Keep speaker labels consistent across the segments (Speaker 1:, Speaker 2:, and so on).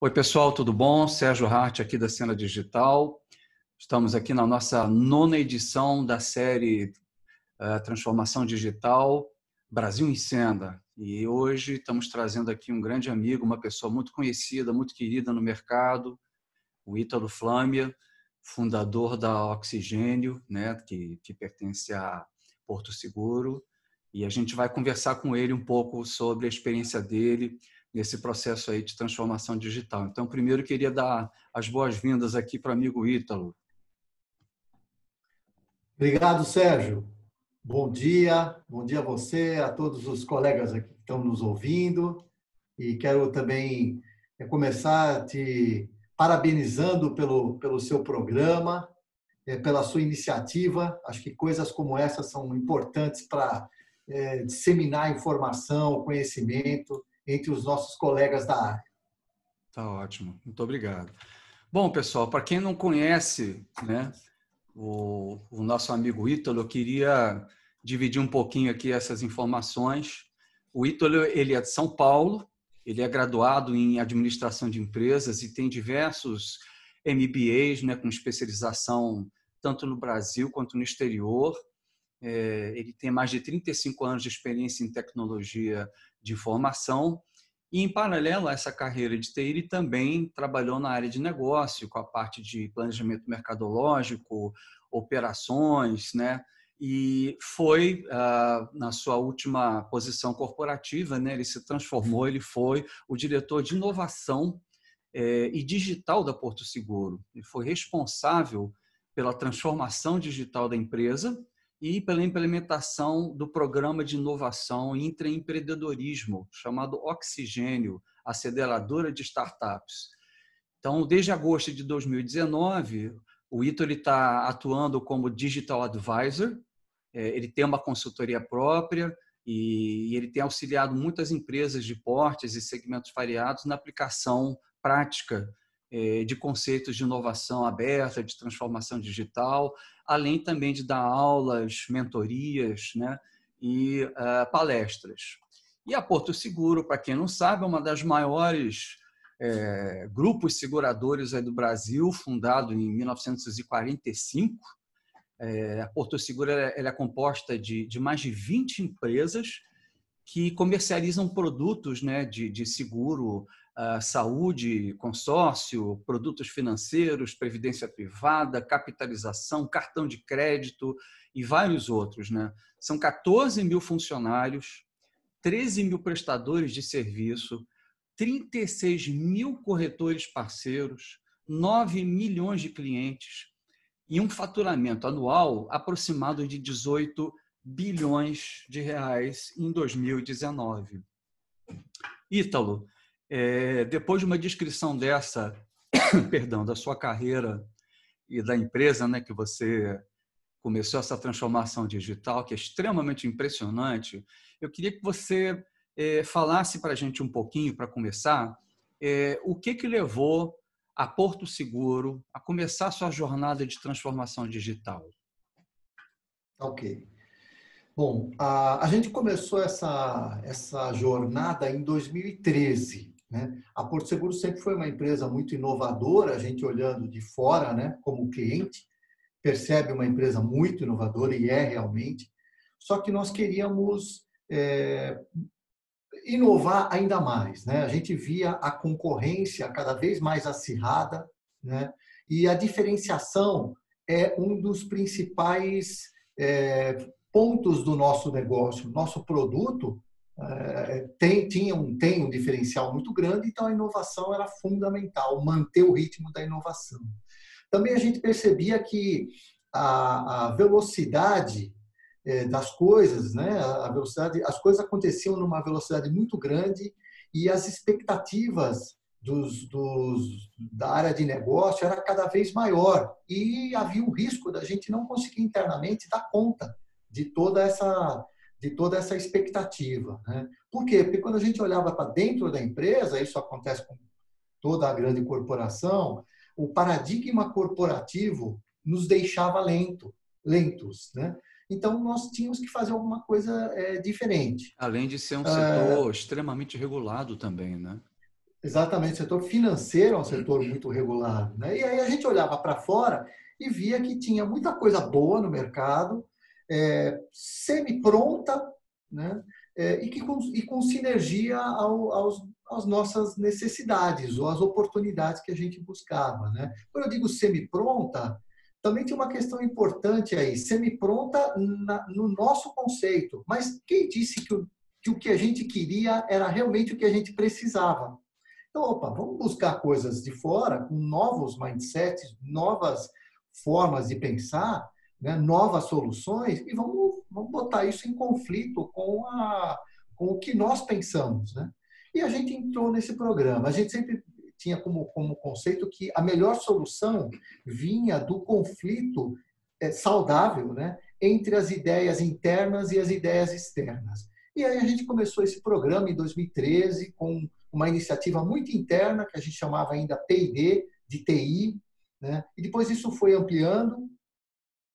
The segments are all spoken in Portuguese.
Speaker 1: Oi, pessoal, tudo bom? Sérgio Hart aqui da Cena Digital. Estamos aqui na nossa nona edição da série Transformação Digital Brasil em Cena. E hoje estamos trazendo aqui um grande amigo, uma pessoa muito conhecida, muito querida no mercado, o Ítalo Flâmia, fundador da Oxigênio, né, que pertence a Porto Seguro. E a gente vai conversar com ele um pouco sobre a experiência dele nesse processo aí de transformação digital. Então, primeiro, eu queria dar as boas-vindas aqui para o amigo Ítalo.
Speaker 2: Obrigado, Sérgio. Bom dia a você, a todos os colegas aqui que estão nos ouvindo. E quero também começar te parabenizando pelo seu programa, pela sua iniciativa. Acho que coisas como essa são importantes para disseminar informação, conhecimento entre os nossos colegas da área.
Speaker 1: Tá ótimo, muito obrigado. Bom, pessoal, para quem não conhece, né, o nosso amigo Ítalo, eu queria dividir um pouquinho aqui essas informações. O Ítalo, ele é de São Paulo, ele é graduado em administração de empresas e tem diversos MBAs, né, com especialização tanto no Brasil quanto no exterior. Ele tem mais de 35 anos de experiência em tecnologia de informação e, em paralelo a essa carreira de TI, ele também trabalhou na área de negócio, com a parte de planejamento mercadológico, operações, né? E foi, na sua última posição corporativa, né, ele se transformou, ele foi o diretor de inovação e digital da Porto Seguro. Ele foi responsável pela transformação digital da empresa e pela implementação do programa de inovação e intraempreendedorismo, chamado Oxigênio, aceleradora de startups. Então, desde agosto de 2019, o Ítalo está atuando como Digital Advisor, ele tem uma consultoria própria e ele tem auxiliado muitas empresas de portes e segmentos variados na aplicação prática de conceitos de inovação aberta, de transformação digital, além também de dar aulas, mentorias, né, e palestras. E a Porto Seguro, para quem não sabe, é uma das maiores grupos seguradores aí do Brasil, fundado em 1945. A Porto Seguro ela é composta de mais de 20 empresas que comercializam produtos, né, de seguro, saúde, consórcio, produtos financeiros, previdência privada, capitalização, cartão de crédito e vários outros, né? São 14 mil funcionários, 13 mil prestadores de serviço, 36 mil corretores parceiros, 9 milhões de clientes e um faturamento anual aproximado de 18 bilhões de reais em 2019. Ítalo, depois de uma descrição dessa, perdão, da sua carreira e da empresa, né, que você começou essa transformação digital, que é extremamente impressionante, eu queria que você falasse para a gente um pouquinho, para começar, o que levou a Porto Seguro a começar a sua jornada de transformação digital.
Speaker 2: Ok. Bom, a gente começou essa jornada em 2013. Né? A Porto Seguro sempre foi uma empresa muito inovadora, a gente olhando de fora, né, como cliente, percebe uma empresa muito inovadora e é realmente, só que nós queríamos inovar ainda mais. Né? A gente via a concorrência cada vez mais acirrada, né? E a diferenciação é um dos principais pontos do nosso negócio. Nosso produto tem um diferencial muito grande, então a inovação era fundamental, manter o ritmo da inovação. Também a gente percebia que a velocidade das coisas, né? A velocidade, as coisas aconteciam numa velocidade muito grande e as expectativas da área de negócio era cada vez maior e havia um risco da gente não conseguir internamente dar conta de toda essa expectativa. Né? Por quê? Porque quando a gente olhava para dentro da empresa, isso acontece com toda a grande corporação, o paradigma corporativo nos deixava lentos, né? Então, nós tínhamos que fazer alguma coisa diferente.
Speaker 1: Além de ser um setor extremamente regulado também, né?
Speaker 2: Exatamente, o setor financeiro é um setor muito regulado, né? E aí a gente olhava para fora e via que tinha muita coisa boa no mercado, semi-pronta, né? E com sinergia às nossas necessidades ou às oportunidades que a gente buscava, né? Quando eu digo semi-pronta, também tem uma questão importante aí, semi-pronta no nosso conceito, mas quem disse que o que a gente queria era realmente o que a gente precisava? Então, opa, vamos buscar coisas de fora, com novos mindsets, novas formas de pensar, né? Novas soluções, e vamos botar isso em conflito com o que nós pensamos, né? E a gente entrou nesse programa. A gente sempre tinha como conceito que a melhor solução vinha do conflito saudável, né? Entre as ideias internas e as ideias externas. E aí a gente começou esse programa em 2013 com uma iniciativa muito interna, que a gente chamava ainda P&D, de TI, né? E depois isso foi ampliando.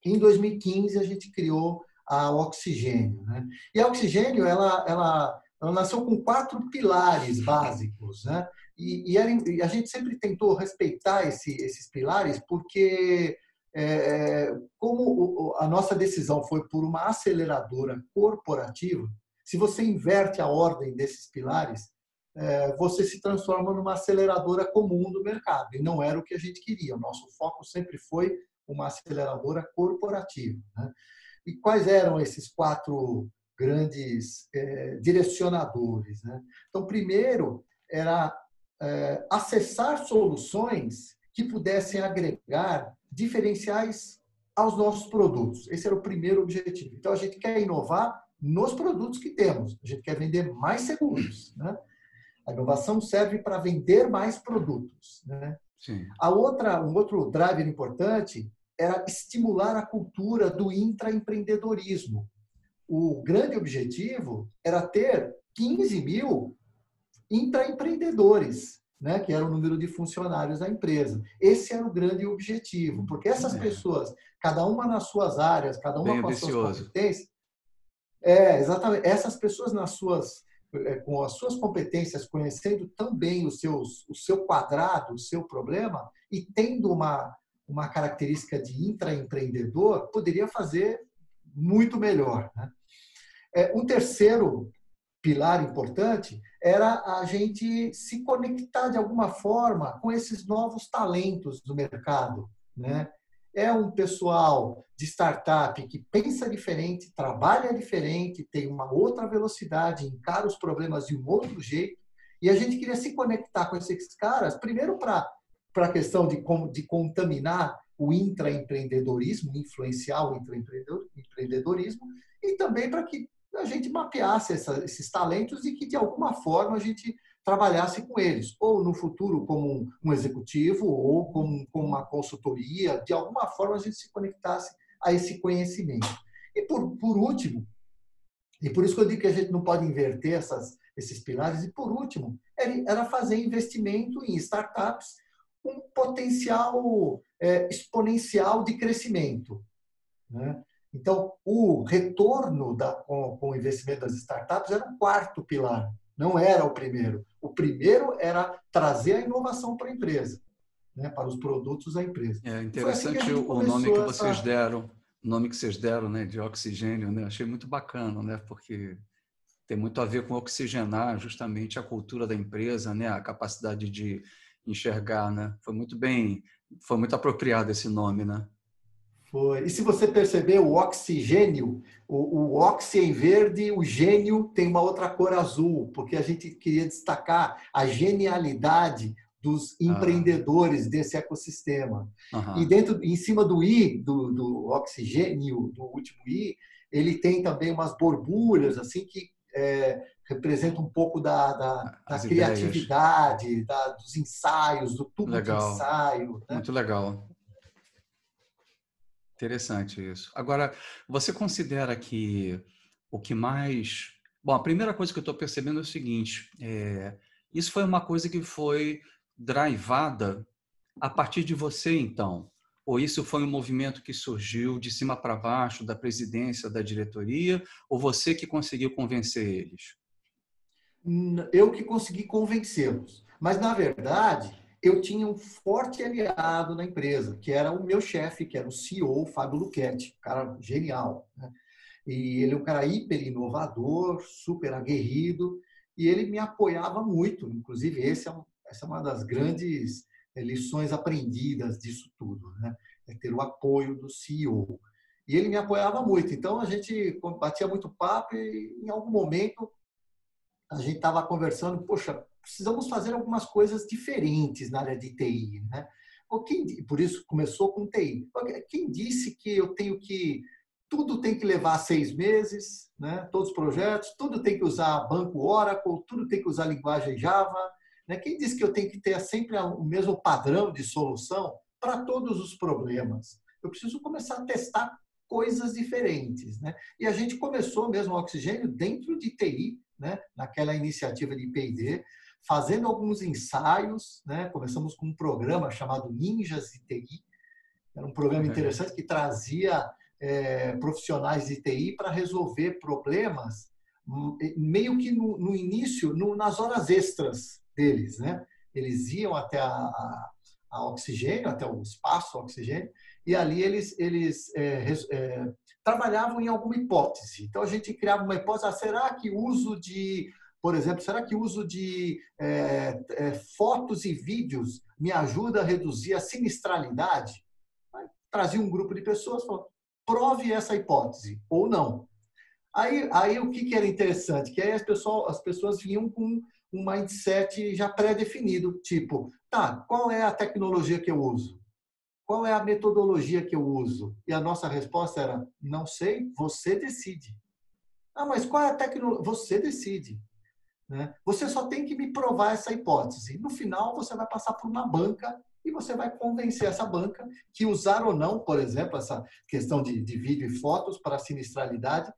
Speaker 2: Em 2015, a gente criou a Oxigênio, né? E a Oxigênio, ela nasceu com 4 pilares básicos, né? E a gente sempre tentou respeitar esses pilares, porque como a nossa decisão foi por uma aceleradora corporativa, se você inverte a ordem desses pilares, você se transforma numa aceleradora comum do mercado. E não era o que a gente queria. O nosso foco sempre foi uma aceleradora corporativa, né? E quais eram esses 4 grandes direcionadores, né? Então, primeiro, era acessar soluções que pudessem agregar diferenciais aos nossos produtos. Esse era o primeiro objetivo. Então, a gente quer inovar nos produtos que temos. A gente quer vender mais seguros, né? A inovação serve para vender mais produtos, né?
Speaker 1: Sim.
Speaker 2: Um outro driver importante era estimular a cultura do intraempreendedorismo. O grande objetivo era ter 15 mil intraempreendedores, né? Que era o número de funcionários da empresa. Esse era o grande objetivo, porque essas pessoas, cada uma nas suas áreas, cada uma
Speaker 1: Bem
Speaker 2: com as suas
Speaker 1: ambicioso.
Speaker 2: competências, exatamente, essas pessoas com as suas competências, conhecendo também o seu quadrado, o seu problema, e tendo uma característica de intraempreendedor, poderia fazer muito melhor, né? Um terceiro pilar importante era a gente se conectar de alguma forma com esses novos talentos do mercado, né? É um pessoal de startup que pensa diferente, trabalha diferente, tem uma outra velocidade, encara os problemas de um outro jeito. E a gente queria se conectar com esses caras, primeiro para a questão de contaminar o intraempreendedorismo, influenciar o intraempreendedorismo, e também para que a gente mapeasse esses talentos e que, de alguma forma, a gente trabalhasse com eles, ou no futuro como um executivo, ou como uma consultoria, de alguma forma a gente se conectasse a esse conhecimento. E por último, e por isso que eu digo que a gente não pode inverter esses pilares, e por último, era fazer investimento em startups com potencial exponencial de crescimento, né? Então, o retorno com o investimento das startups era o 4º pilar, não era o primeiro. O primeiro era trazer a inovação para a empresa, né, para os produtos da empresa.
Speaker 1: É
Speaker 2: E foi assim que a
Speaker 1: interessante
Speaker 2: gente
Speaker 1: o nome que
Speaker 2: começou
Speaker 1: vocês deram, o nome que vocês deram, né, de Oxigênio, né? Achei muito bacana, né, porque tem muito a ver com oxigenar justamente a cultura da empresa, né, a capacidade de enxergar, né? Foi muito apropriado esse nome, né?
Speaker 2: Foi. E se você perceber, o oxigênio, o oxi em verde, o gênio tem uma outra cor azul, porque a gente queria destacar a genialidade dos empreendedores desse ecossistema. E em cima do I, do oxigênio, do último I, ele tem também umas borbulhas assim que representam um pouco da
Speaker 1: As ideias.
Speaker 2: criatividade, dos ensaios, do tubo de
Speaker 1: Legal,
Speaker 2: ensaio, né?
Speaker 1: muito legal. Interessante isso. Agora, você considera que o que mais... Bom, a primeira coisa que eu estou percebendo é o seguinte, isso foi uma coisa que foi drivada a partir de você, então? Ou isso foi um movimento que surgiu de cima para baixo, da presidência, da diretoria, ou você que conseguiu convencer eles?
Speaker 2: Eu que consegui convencê-los. Mas, na verdade, eu tinha um forte aliado na empresa, que era o meu chefe, que era o CEO, Fábio Luchetti, um cara genial, né? E ele é um cara hiper inovador, super aguerrido, e ele me apoiava muito. Inclusive, essa é uma das grandes lições aprendidas disso tudo, né? É ter o apoio do CEO. E ele me apoiava muito. Então, a gente batia muito papo e, em algum momento, a gente estava conversando, poxa, precisamos fazer algumas coisas diferentes na área de TI, né? Por isso começou com TI. Quem disse que eu tenho que tudo tem que levar 6 meses, né? Todos os projetos, tudo tem que usar banco Oracle, tudo tem que usar linguagem Java, né? Quem disse que eu tenho que ter sempre o mesmo padrão de solução para todos os problemas? Eu preciso começar a testar coisas diferentes, né? E a gente começou mesmo o Oxigênio dentro de TI, né? Naquela iniciativa de P&D, fazendo alguns ensaios, né? Começamos com um programa chamado Ninjas de TI, era um programa interessante que trazia profissionais de TI para resolver problemas meio que no início, nas horas extras deles, né? Eles iam até a Oxigênio, até o espaço Oxigênio, e ali eles trabalhavam em alguma hipótese. Então, a gente criava uma hipótese, será que o uso de, por exemplo, será que o uso de fotos e vídeos me ajuda a reduzir a sinistralidade? Trazia um grupo de pessoas, falou, prove essa hipótese, ou não. Aí o que era interessante? Que aí as pessoas vinham com um mindset já pré-definido, tipo, tá, qual é a tecnologia que eu uso? Qual é a metodologia que eu uso? E a nossa resposta era, não sei, você decide. Ah, mas qual é a tecnologia? Você decide. Né? Você só tem que me provar essa hipótese. No final, você vai passar por uma banca e você vai convencer essa banca que usar ou não, por exemplo, essa questão de vídeo e fotos para a sinistralidade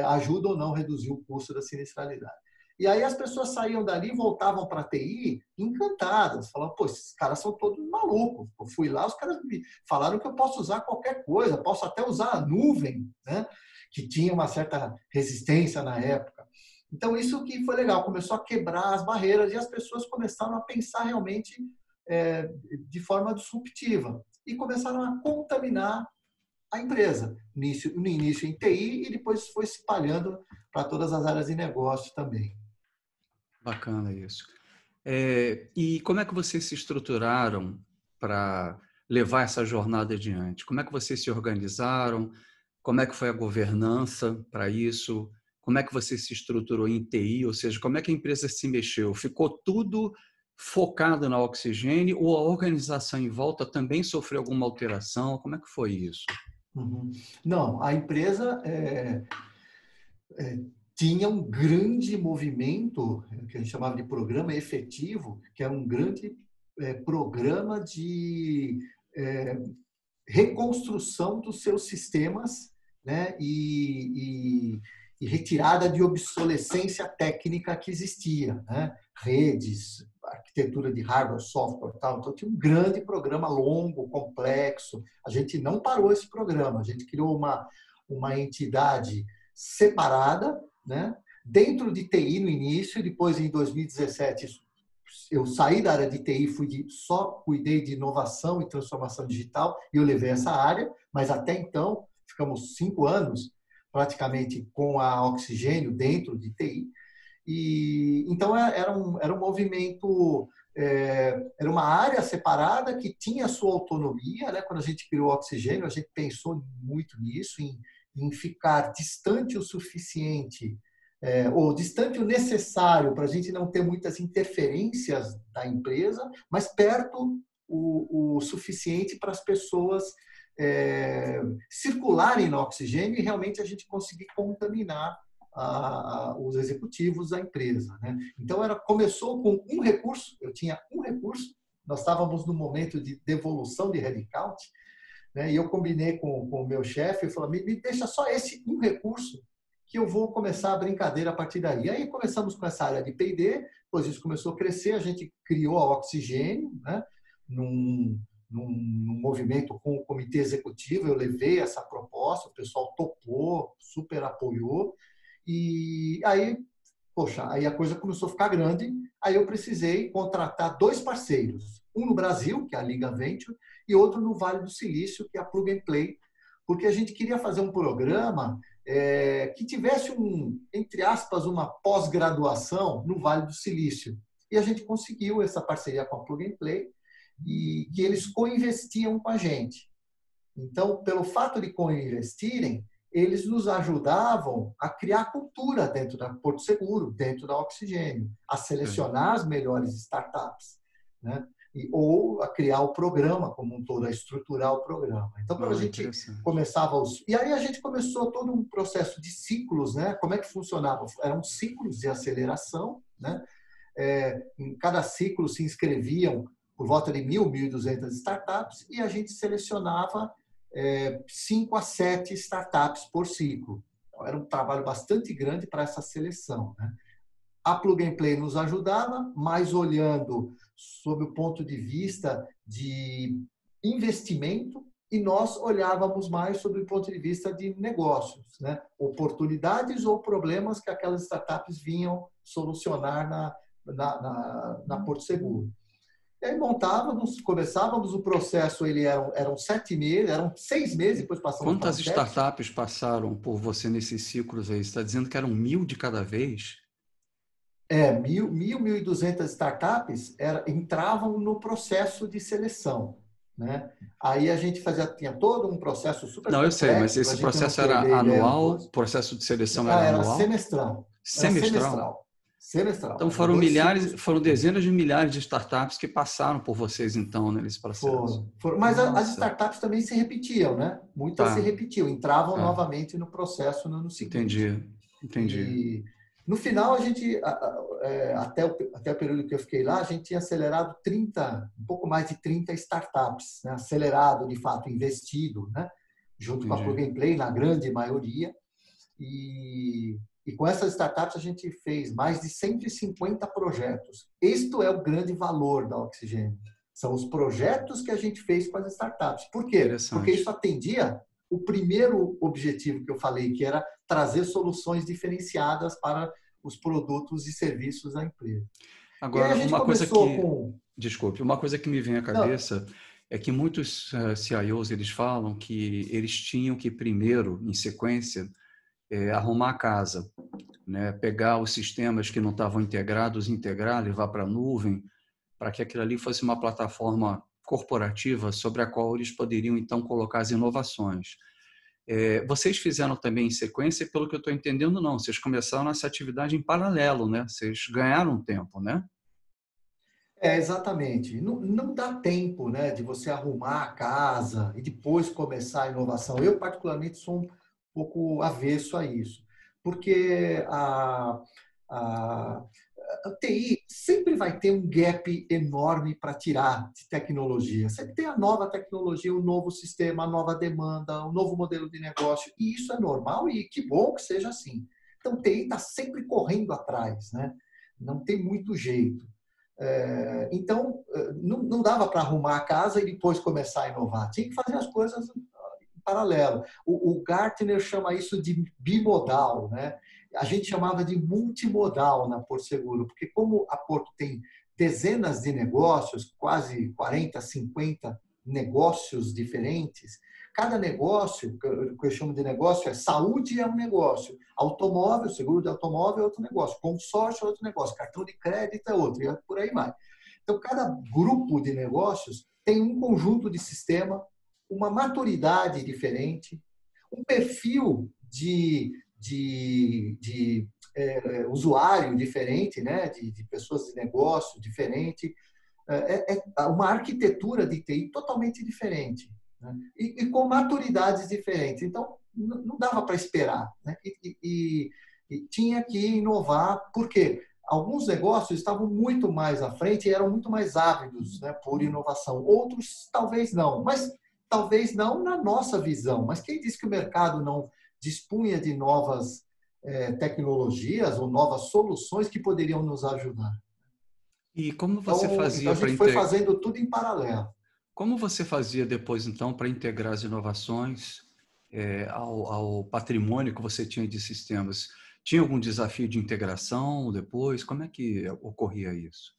Speaker 2: ajuda ou não a reduzir o custo da sinistralidade. E aí as pessoas saíam dali e voltavam para a TI encantadas, falavam, pô, esses caras são todos malucos. Eu fui lá, os caras me falaram que eu posso usar qualquer coisa, posso até usar a nuvem, né? Que tinha uma certa resistência na época. Então, isso que foi legal, começou a quebrar as barreiras e as pessoas começaram a pensar realmente de forma disruptiva e começaram a contaminar a empresa. No início em TI e depois foi se espalhando para todas as áreas de negócio também.
Speaker 1: Bacana isso. E como é que vocês se estruturaram para levar essa jornada adiante? Como é que vocês se organizaram? Como é que foi a governança para isso? Como é que você se estruturou em TI? Ou seja, como é que a empresa se mexeu? Ficou tudo focado na Oxigênio ou a organização em volta também sofreu alguma alteração? Como é que foi isso?
Speaker 2: Uhum. Não, a empresa tinha um grande movimento, que a gente chamava de programa efetivo, que era um grande programa de reconstrução dos seus sistemas, né, e retirada de obsolescência técnica que existia, né, redes, arquitetura de hardware, software, tal. Então tinha um grande programa longo, complexo. A gente não parou esse programa, a gente criou uma entidade separada, né, dentro de TI no início, depois em 2017 eu saí da área de TI, só cuidei de inovação e transformação digital e eu levei essa área, mas até então ficamos 5 anos praticamente com a Oxigênio dentro de TI. E então era um movimento, era uma área separada que tinha sua autonomia, né? Quando a gente criou o Oxigênio, a gente pensou muito nisso, em ficar distante o suficiente ou distante o necessário para a gente não ter muitas interferências da empresa, mas perto o suficiente para as pessoas circularem no Oxigênio e realmente a gente conseguir contaminar os executivos da empresa. Né? Então, começou com um recurso, eu tinha um recurso, nós estávamos no momento de devolução de headcount, né? E eu combinei com o meu chefe, e falei, me deixa só esse um recurso que eu vou começar a brincadeira a partir daí. E aí começamos com essa área de P&D, depois isso começou a crescer, a gente criou a Oxigênio, né? num movimento com o comitê executivo, eu levei essa proposta, o pessoal topou, super apoiou, e aí poxa, aí a coisa começou a ficar grande, aí eu precisei contratar 2 parceiros, um no Brasil, que é a Liga Venture, e outro no Vale do Silício, que é a Plug and Play, porque a gente queria fazer um programa que tivesse entre aspas, uma pós-graduação no Vale do Silício. E a gente conseguiu essa parceria com a Plug and Play e que eles co-investiam com a gente. Então, pelo fato de co-investirem, eles nos ajudavam a criar cultura dentro da Porto Seguro, dentro da Oxigênio, a selecionar as melhores startups, né? Ou a criar o programa como um todo, a estruturar o programa. Então, quando a gente começava E aí a gente começou todo um processo de ciclos, né? Como é que funcionava? Eram ciclos de aceleração, né? Em cada ciclo se inscreviam por volta de 1.200 startups e a gente selecionava 5 a 7 startups por ciclo. Então, era um trabalho bastante grande para essa seleção, né? A Plug and Play nos ajudava, mas olhando sob o ponto de vista de investimento, e nós olhávamos mais sob o ponto de vista de negócios, né? Oportunidades ou problemas que aquelas startups vinham solucionar na Porto Seguro. E aí começávamos o processo, eram 7 meses, eram 6 meses, depois passamos para 7.
Speaker 1: Quantas startups passaram por você nesses ciclos aí? Você está dizendo que eram 1.000 de cada vez?
Speaker 2: 1.200 startups entravam no processo de seleção, né? Aí a gente tinha todo um processo super complexo.
Speaker 1: Não, eu sei, mas esse processo era anual? O processo de seleção era
Speaker 2: era
Speaker 1: anual?
Speaker 2: semestral.
Speaker 1: Semestral?
Speaker 2: Semestral.
Speaker 1: Então foram dezenas de milhares de startups que passaram por vocês, então, nesse processo.
Speaker 2: Mas as startups também se repetiam, né? Muitas se repetiam, entravam novamente no processo no ano seguinte.
Speaker 1: Entendi.
Speaker 2: E no final, a gente, até o período que eu fiquei lá, a gente tinha acelerado um pouco mais de 30 startups, né? Acelerado, de fato, investido, né? Junto com a Plug and Play, na grande maioria. E com essas startups a gente fez mais de 150 projetos. Isto é o grande valor da Oxigênio. São os projetos que a gente fez com as startups. Por quê? Porque isso atendia o primeiro objetivo que eu falei, que era trazer soluções diferenciadas para os produtos e serviços da empresa.
Speaker 1: Agora, desculpe, uma coisa que me vem à cabeça é que muitos CIOs eles falam que eles tinham que primeiro, em sequência, arrumar a casa, né? Pegar os sistemas que não estavam integrados, integrar, levar para a nuvem, para que aquilo ali fosse uma plataforma corporativa sobre a qual eles poderiam, então, colocar as inovações. Vocês fizeram também em sequência, pelo que eu estou entendendo, não. Vocês começaram essa atividade em paralelo, né? Vocês ganharam tempo, né?
Speaker 2: Exatamente. Não dá tempo, né, de você arrumar a casa e depois começar a inovação. Eu, particularmente, sou um pouco avesso a isso, porque a TI sempre vai ter um gap enorme para tirar de tecnologia. Sempre tem a nova tecnologia, o novo sistema, a nova demanda, o novo modelo de negócio, e isso é normal e que bom que seja assim. Então, TI está sempre correndo atrás, né? Não tem muito jeito. Então, não dava para arrumar a casa e depois começar a inovar. Tinha que fazer as coisas paralelo. O Gartner chama isso de bimodal, né? A gente chamava de multimodal na Porto Seguro, porque como a Porto tem dezenas de negócios, quase 40, 50 negócios diferentes, cada negócio, o que eu chamo de negócio, saúde é um negócio, automóvel, seguro de automóvel é outro negócio, consórcio é outro negócio, cartão de crédito é outro, e por aí vai. Então, cada grupo de negócios tem um conjunto de sistema, uma maturidade diferente, um perfil de usuário diferente, né? de pessoas de negócio diferente, uma arquitetura de TI totalmente diferente, né? E com maturidades diferentes. Então, não dava para esperar, né? E tinha que inovar, porque alguns negócios estavam muito mais à frente e eram muito mais ávidos, né, por inovação. Outros, talvez não, mas talvez não na nossa visão. Mas quem disse que o mercado não dispunha de novas tecnologias ou novas soluções que poderiam nos ajudar?
Speaker 1: E como você fazia
Speaker 2: então a gente foi fazendo tudo em paralelo.
Speaker 1: Como você fazia depois, então, para integrar as inovações ao patrimônio que você tinha de sistemas? Tinha algum desafio de integração depois? Como é que ocorria isso?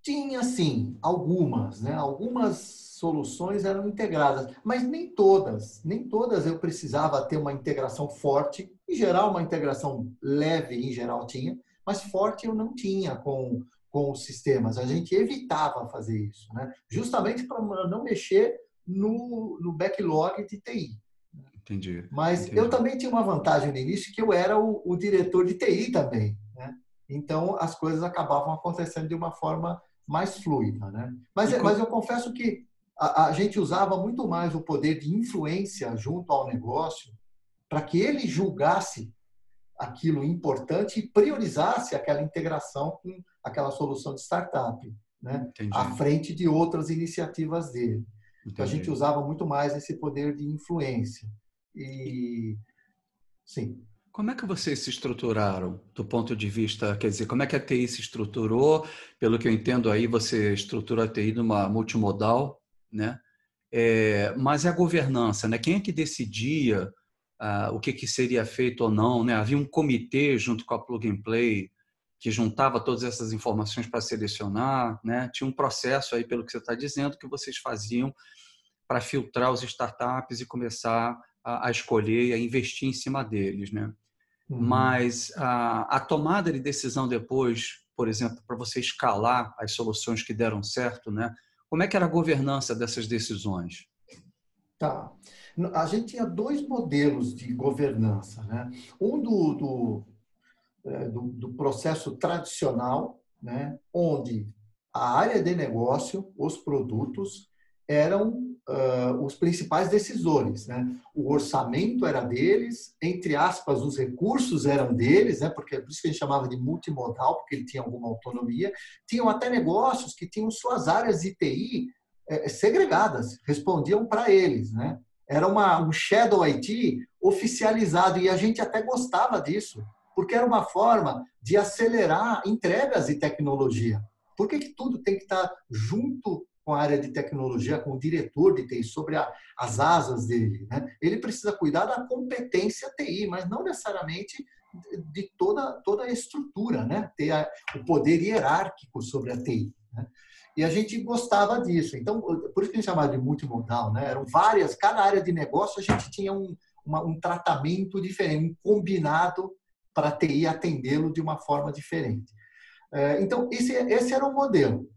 Speaker 2: Tinha, sim, algumas, né? Algumas soluções eram integradas, mas nem todas eu precisava ter uma integração forte. Em geral, uma integração leve, em geral, tinha, mas forte eu não tinha com os sistemas. A gente evitava fazer isso, né? Justamente para não mexer no backlog de TI.
Speaker 1: Entendi,
Speaker 2: Mas eu
Speaker 1: entendi.
Speaker 2: também tinha uma vantagem no início, que eu era o diretor de TI também, né? Então, as coisas acabavam acontecendo de uma forma mais fluida, né?
Speaker 1: E
Speaker 2: Mas eu confesso que a gente usava muito mais o poder de influência junto ao negócio para que ele julgasse aquilo importante e priorizasse aquela integração com aquela solução de startup, né? À
Speaker 1: entendi,
Speaker 2: frente de outras iniciativas dele. Então, a gente
Speaker 1: entendi.
Speaker 2: usava muito mais esse poder de influência. E sim.
Speaker 1: Como é que vocês se estruturaram do ponto de vista, quer dizer, como é que a TI se estruturou? Pelo que eu entendo aí, você estrutura a TI numa multimodal, né? Mas é a governança, né? Quem é que decidia o que seria feito ou não, né? Havia um comitê junto com a Plug and Play que juntava todas essas informações para selecionar, né? Tinha um processo aí, pelo que você está dizendo, que vocês faziam para filtrar os startups e começar a escolher e a investir em cima deles, né?
Speaker 2: Uhum.
Speaker 1: Mas a tomada de decisão depois, por exemplo, para você escalar as soluções que deram certo, né? Como é que era a governança dessas decisões?
Speaker 2: Tá. A gente tinha dois modelos de governança, né? Um do processo tradicional, né? Onde a área de negócio, os produtos, eram os principais decisores, né? O orçamento era deles, entre aspas, os recursos eram deles, né? Porque por isso que a gente chamava de multimodal, porque ele tinha alguma autonomia. Tinham até negócios que tinham suas áreas de TI segregadas, respondiam para eles, né? Era um shadow IT oficializado e a gente até gostava disso, porque era uma forma de acelerar entregas de tecnologia. Por que tudo tem que estar junto com a área de tecnologia, com o diretor de TI, sobre as asas dele, né? Ele precisa cuidar da competência TI, mas não necessariamente de toda a estrutura, né? Ter o poder hierárquico sobre a TI, né? E a gente gostava disso. Então, por isso que a gente chamava de multimodal, né? Eram várias, cada área de negócio a gente tinha um tratamento diferente, um combinado para a TI atendê-lo de uma forma diferente. Então, esse era o modelo,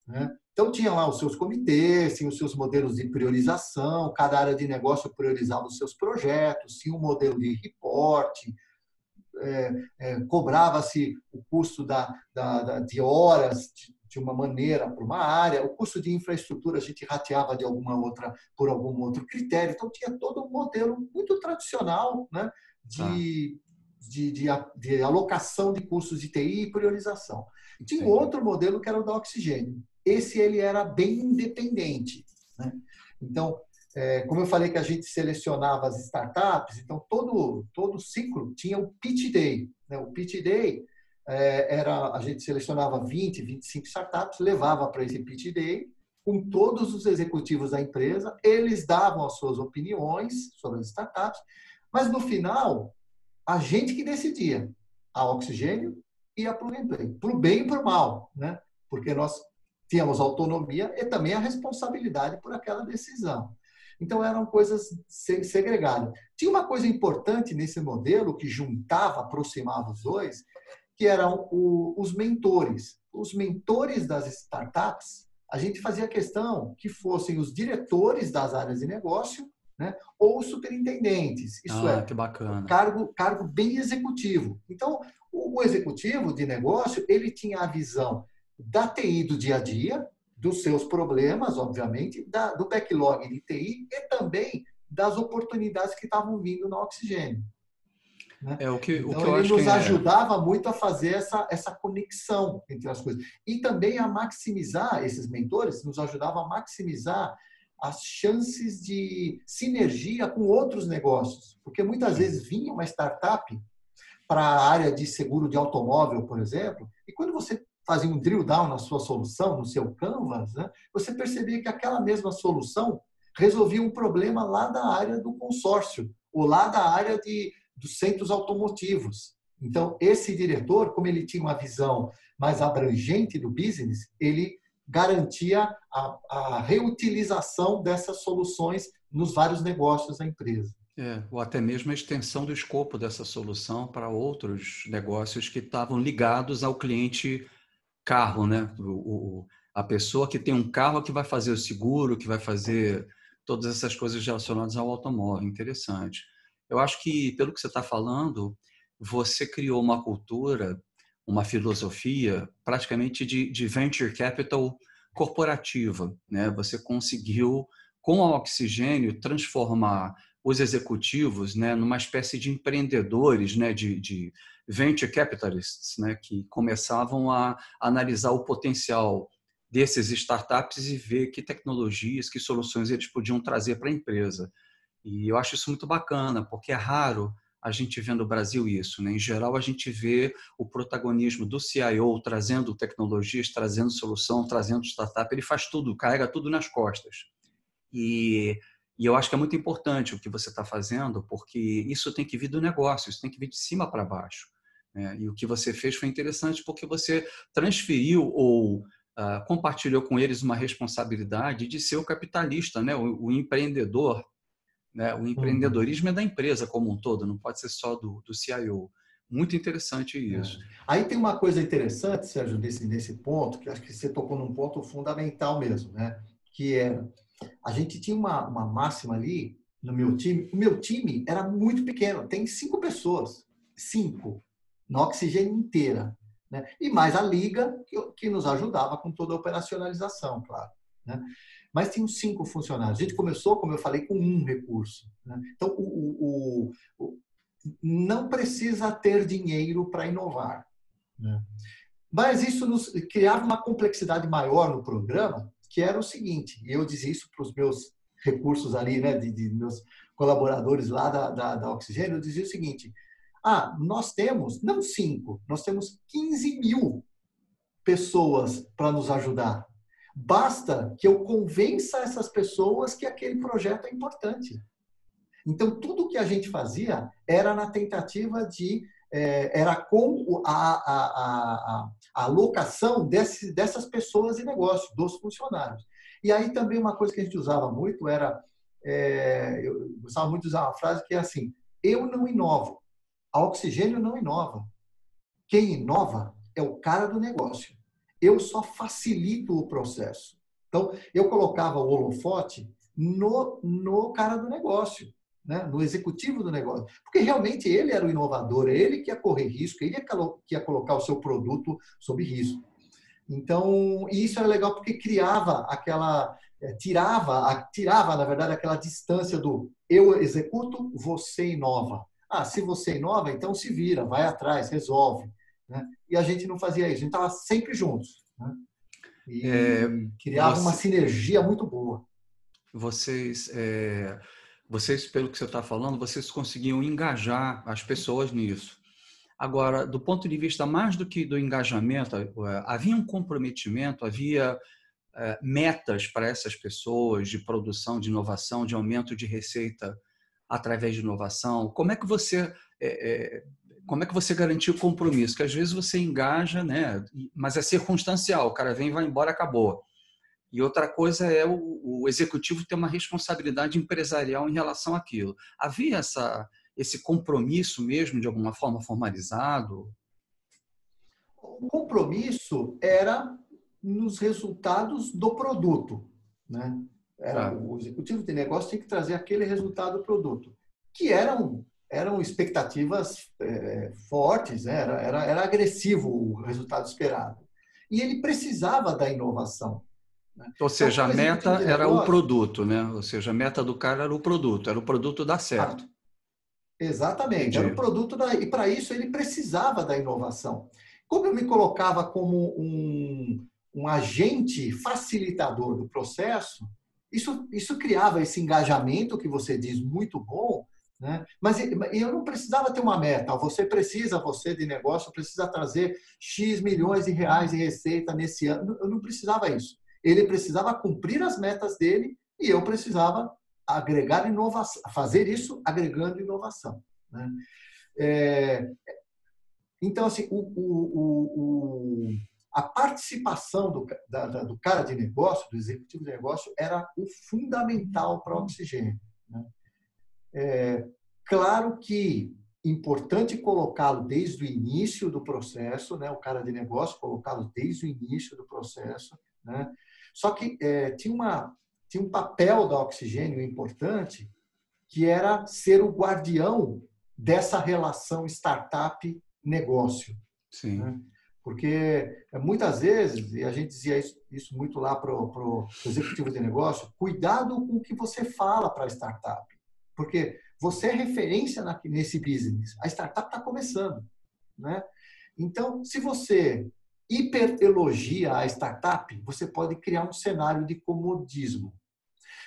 Speaker 2: né? Então, tinha lá os seus comitês, tinha os seus modelos de priorização, cada área de negócio priorizava os seus projetos, tinha um modelo de reporte, cobrava-se o custo de horas de uma maneira para uma área, o custo de infraestrutura a gente rateava por algum outro critério. Então, tinha todo um modelo muito tradicional, né,
Speaker 1: Tá,
Speaker 2: de alocação de custos de TI e priorização. Tinha um
Speaker 1: entendi.
Speaker 2: outro modelo que era o da Oxigênio. Esse ele era bem independente, né? Então, como eu falei que a gente selecionava as startups, então todo ciclo tinha o Pitch Day, né? O Pitch Day a gente selecionava 20, 25 startups, levava para esse Pitch Day com todos os executivos da empresa, eles davam as suas opiniões sobre as startups, mas no final a gente que decidia, a Oxigênio e a Plug and Play, para o bem e para o mal, né? Porque nós tínhamos autonomia e também a responsabilidade por aquela decisão. Então, eram coisas segregadas. Tinha uma coisa importante nesse modelo que juntava, aproximava os dois, que eram os mentores. Os mentores das startups, a gente fazia questão que fossem os diretores das áreas de negócio, né, ou os superintendentes. Isso
Speaker 1: Ah,
Speaker 2: é,
Speaker 1: que bacana.
Speaker 2: cargo bem executivo. Então, o executivo de negócio, ele tinha a visão da TI do dia a dia, dos seus problemas, obviamente, do backlog de TI e também das oportunidades que estavam vindo no Oxigênio, né?
Speaker 1: O que
Speaker 2: Então,
Speaker 1: eu
Speaker 2: ele
Speaker 1: acho que
Speaker 2: nos
Speaker 1: é.
Speaker 2: ajudava muito a fazer essa conexão entre as coisas. E também a maximizar, esses mentores nos ajudavam a maximizar as chances de sinergia com outros negócios. Porque muitas
Speaker 1: Sim.
Speaker 2: vezes vinha uma startup para a área de seguro de automóvel, por exemplo, e quando você fazia um drill down na sua solução, no seu canvas, né, você percebia que aquela mesma solução resolvia um problema lá da área do consórcio, ou lá da área dos centros automotivos. Então, esse diretor, como ele tinha uma visão mais abrangente do business, ele garantia a reutilização dessas soluções nos vários negócios da empresa.
Speaker 1: Ou até mesmo a extensão do escopo dessa solução para outros negócios que estavam ligados ao cliente carro, né? A pessoa que tem um carro que vai fazer o seguro, que vai fazer todas essas coisas relacionadas ao automóvel. Interessante. Eu acho que, pelo que você está falando, você criou uma cultura, uma filosofia praticamente de venture capital corporativa, né? Você conseguiu, com a Oxigênio, transformar os executivos, né, numa espécie de empreendedores, né, de venture capitalists, né, que começavam a analisar o potencial desses startups e ver que tecnologias, que soluções eles podiam trazer para a empresa. E eu acho isso muito bacana, porque é raro a gente ver no Brasil isso, né? Em geral, a gente vê o protagonismo do CIO trazendo tecnologias, trazendo solução, trazendo startup. Ele faz tudo, carrega tudo nas costas. E eu acho que é muito importante o que você está fazendo, porque isso tem que vir do negócio, isso tem que vir de cima para baixo, né? E o que você fez foi interessante porque você transferiu ou compartilhou com eles uma responsabilidade de ser o capitalista, né? O empreendedor, né? O empreendedorismo é da empresa como um todo, não pode ser só do CIO. Muito interessante isso.
Speaker 2: Aí tem uma coisa interessante, Sérgio, nesse ponto, que acho que você tocou num ponto fundamental mesmo, né? Que é, a gente tinha uma máxima ali no meu time. O meu time era muito pequeno, tem 5 pessoas, 5, na Oxigênio inteira, né? E mais a liga, que nos ajudava com toda a operacionalização, claro, né? Mas tinha 5 funcionários. A gente começou, como eu falei, com um recurso, né? Então, não precisa ter dinheiro para inovar, né? Mas isso nos criava uma complexidade maior no programa, que era o seguinte, e eu dizia isso para os meus recursos ali, né, de meus colaboradores lá da Oxigênio, eu dizia o seguinte: nós temos, não 5, nós temos 15 mil pessoas para nos ajudar. Basta que eu convença essas pessoas que aquele projeto é importante. Então, tudo que a gente fazia era na tentativa era com a alocação dessas pessoas e negócios, dos funcionários. E aí também uma coisa que a gente usava muito era, eu gostava muito de usar uma frase que é assim: eu não inovo, a Oxigênio não inova. Quem inova é o cara do negócio. Eu só facilito o processo. Então, eu colocava o holofote no cara do negócio, né? No executivo do negócio. Porque realmente ele era o inovador, ele que ia correr risco, ele que ia colocar o seu produto sob risco. Então, isso era legal porque criava tirava, na verdade, aquela distância do eu executo, você inova. Se você inova, então se vira, vai atrás, resolve, né? E a gente não fazia isso, a gente estava sempre juntos, né? E criava uma sinergia muito boa.
Speaker 1: Vocês, pelo que você está falando, vocês conseguiam engajar as pessoas nisso. Agora, do ponto de vista mais do que do engajamento, havia um comprometimento, havia metas para essas pessoas de produção, de inovação, de aumento de receita através de inovação. Como é que você garantiu o compromisso? Que às vezes você engaja, né? Mas é circunstancial, o cara vem e vai embora, acabou. E outra coisa é o executivo ter uma responsabilidade empresarial em relação àquilo. Havia esse compromisso mesmo, de alguma forma, formalizado?
Speaker 2: O compromisso era nos resultados do produto, né? O executivo de negócio tem que trazer aquele resultado do produto, que eram expectativas fortes, né? Era agressivo o resultado esperado. E ele precisava da inovação, né?
Speaker 1: Ou seja, então, a meta era o produto, né? Ou seja, a meta do cara era o produto dar certo.
Speaker 2: Exatamente, entendi. Era o produto e para isso ele precisava da inovação. Como eu me colocava como um agente facilitador do processo, isso criava esse engajamento que você diz muito bom, né? Mas eu não precisava ter uma meta. Você de negócio, precisa trazer X milhões de reais de receita nesse ano. Eu não precisava isso. Ele precisava cumprir as metas dele e eu precisava agregar inovação, fazer isso agregando inovação, né? Então, assim, a participação do cara de negócio, do executivo de negócio, era o fundamental para o Oxigênio, né? Claro que importante colocá-lo desde o início do processo, né? O cara de negócio, colocá-lo desde o início do processo, né? Só que tinha um papel da Oxigênio importante, que era ser o guardião dessa relação startup-negócio.
Speaker 1: Sim.
Speaker 2: Né? Porque muitas vezes, e a gente dizia isso muito lá para o executivo de negócio, cuidado com o que você fala para a startup. Porque você é referência nesse business. A startup está começando. Né? Então, se você hiperelogia a startup, você pode criar um cenário de comodismo.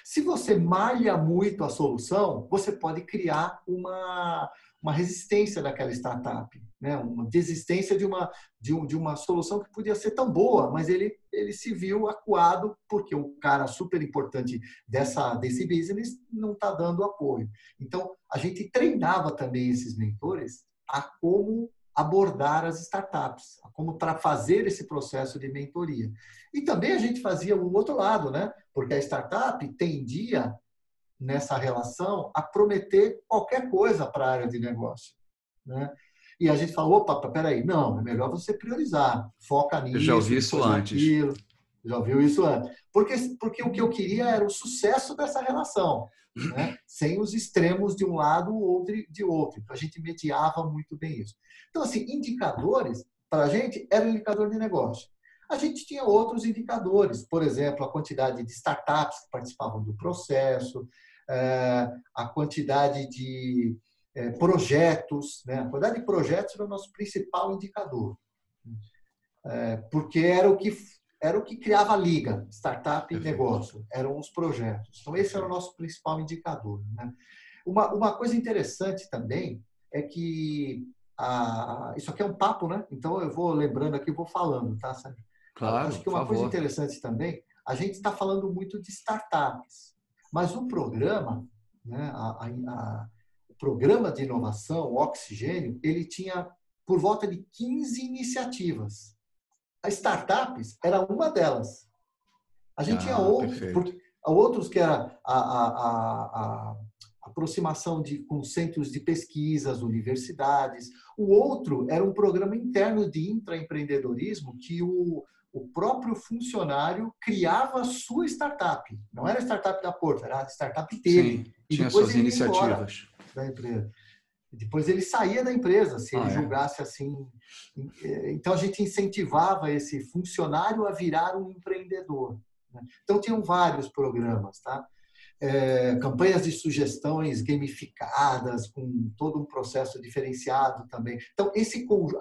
Speaker 2: Se você malha muito a solução, você pode criar uma resistência daquela startup, né? Uma desistência de uma solução que podia ser tão boa, mas ele se viu acuado porque um cara super importante desse business não está dando apoio. Então, a gente treinava também esses mentores a como abordar as startups, como para fazer esse processo de mentoria. E também a gente fazia o outro lado, né? Porque a startup tendia, nessa relação, a prometer qualquer coisa para a área de negócio, né? E a gente falou, opa, peraí, não, é melhor você priorizar, foca nisso,
Speaker 1: Eu já ouvi isso
Speaker 2: depois
Speaker 1: antes.
Speaker 2: naquilo. Já ouviu isso antes? Porque o que eu queria era o sucesso dessa relação, né? Sem os extremos de um lado ou de outro. Então, a gente mediava muito bem isso. Então, assim, indicadores, para a gente, era um indicador de negócio. A gente tinha outros indicadores, por exemplo, a quantidade de startups que participavam do processo, a quantidade de projetos, né? A quantidade de projetos era o nosso principal indicador, porque era o que criava a liga, startup e negócio, eram os projetos. Então, esse era o nosso principal indicador. Né? Uma coisa interessante também é que isso aqui é um papo, né? Então, eu vou lembrando aqui, vou falando, tá, Sérgio?
Speaker 1: Claro,
Speaker 2: Acho que
Speaker 1: por
Speaker 2: uma coisa
Speaker 1: favor.
Speaker 2: interessante também, a gente está falando muito de startups, mas o programa, né, o programa de inovação, o Oxigênio, ele tinha por volta de 15 iniciativas. As startups era uma delas. A gente tinha
Speaker 1: Perfeito.
Speaker 2: outros que era a aproximação com centros de pesquisas, universidades. O outro era um programa interno de intraempreendedorismo que o próprio funcionário criava a sua startup. Não era a startup da Porto, era a startup dele.
Speaker 1: Sim,
Speaker 2: E
Speaker 1: tinha
Speaker 2: depois
Speaker 1: suas
Speaker 2: ele ia embora
Speaker 1: iniciativas.
Speaker 2: da empresa. Depois ele saía da empresa, se ele julgasse assim. Então, a gente incentivava esse funcionário a virar um empreendedor. Então, tinham vários programas, tá? Campanhas de sugestões gamificadas, com todo um processo diferenciado também. Então,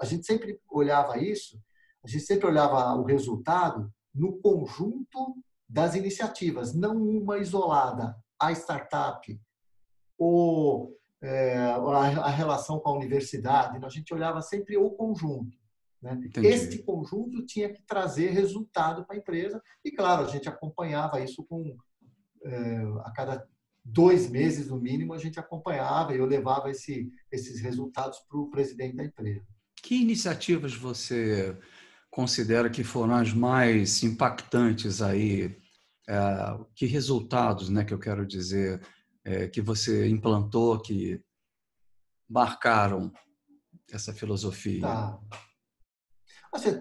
Speaker 2: a gente sempre olhava isso, a gente sempre olhava o resultado no conjunto das iniciativas, não uma isolada, a startup, ou a relação com a universidade. A gente olhava sempre o conjunto. Né? Este conjunto tinha que trazer resultado para a empresa e, claro, a gente acompanhava isso a cada 2 meses, no mínimo, a gente acompanhava e eu levava esses resultados para o presidente da empresa.
Speaker 1: Que iniciativas você considera que foram as mais impactantes aí? Que resultados, né, que eu quero dizer, que você implantou, que marcaram essa filosofia?
Speaker 2: Tá. Assim,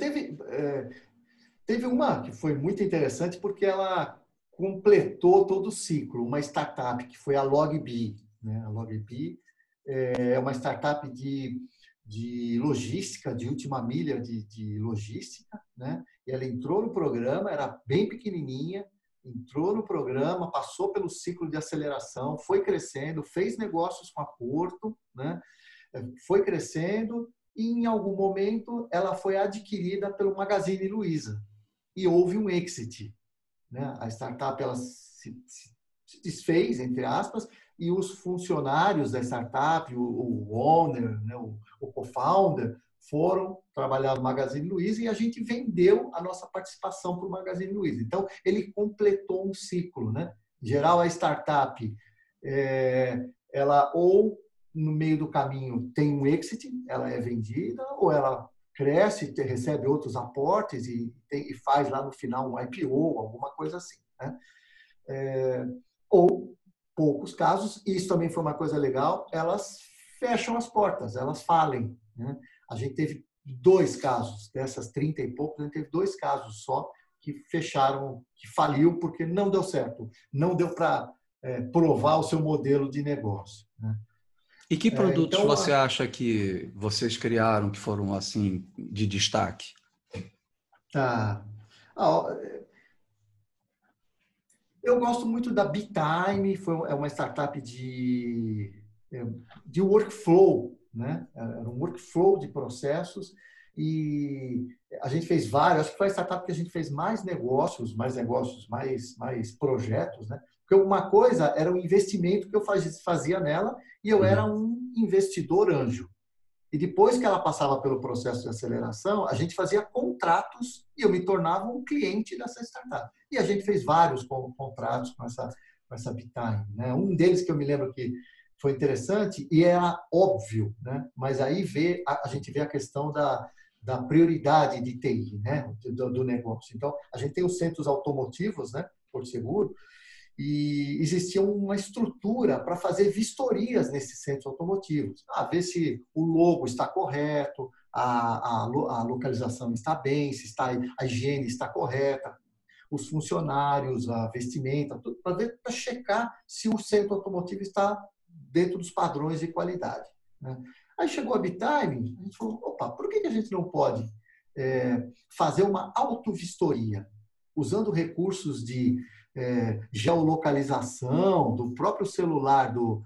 Speaker 2: teve uma que foi muito interessante porque ela completou todo o ciclo, uma startup que foi a LogBee. Né? A LogBee é uma startup de logística, de última milha de logística. Né? E ela entrou no programa, era bem pequenininha, entrou no programa, passou pelo ciclo de aceleração, foi crescendo, fez negócios com a Porto, né? Foi crescendo e, em algum momento, ela foi adquirida pelo Magazine Luiza e houve um exit. Né? A startup ela se desfez, entre aspas, e os funcionários da startup, o owner, né? o co-founder, foram trabalhar no Magazine Luiza e a gente vendeu a nossa participação para o Magazine Luiza. Então, ele completou um ciclo. Né? Em geral, a startup, ela ou no meio do caminho tem um exit, ela é vendida, ou ela cresce, recebe outros aportes e faz lá no final um IPO, alguma coisa assim, né? Ou, poucos casos, e isso também foi uma coisa legal, elas fecham as portas, elas falem, né? A gente teve 2 casos, dessas 30 e poucos, a gente teve 2 casos só que fecharam, que faliu porque não deu certo, não deu para provar o seu modelo de negócio, né?
Speaker 1: E que produtos
Speaker 2: Então,
Speaker 1: você acha que vocês criaram que foram assim de destaque?
Speaker 2: tá. Eu gosto muito da BeTime, é uma startup de workflow, né? Era um workflow de processos e a gente fez vários, acho que foi a startup que a gente fez mais negócios, mais projetos, né? Porque uma coisa era o investimento que eu fazia nela e eu era um investidor anjo. E depois que ela passava pelo processo de aceleração, a gente fazia contratos e eu me tornava um cliente dessa startup. E a gente fez vários contratos com essa BeTime, né? Um deles que eu me lembro que foi interessante e era óbvio, né? Mas aí a gente vê a questão da prioridade de TI, né? Do negócio. Então, a gente tem os centros automotivos, né? Porto Seguro, e existia uma estrutura para fazer vistorias nesses centros automotivos. Ver se o logo está correto, a localização está bem, se a higiene está correta, os funcionários, a vestimenta, tudo para checar se o centro automotivo está dentro dos padrões de qualidade, né? Aí chegou a BeTime, a gente falou, opa, por que a gente não pode fazer uma autovistoria, usando recursos de geolocalização do próprio celular do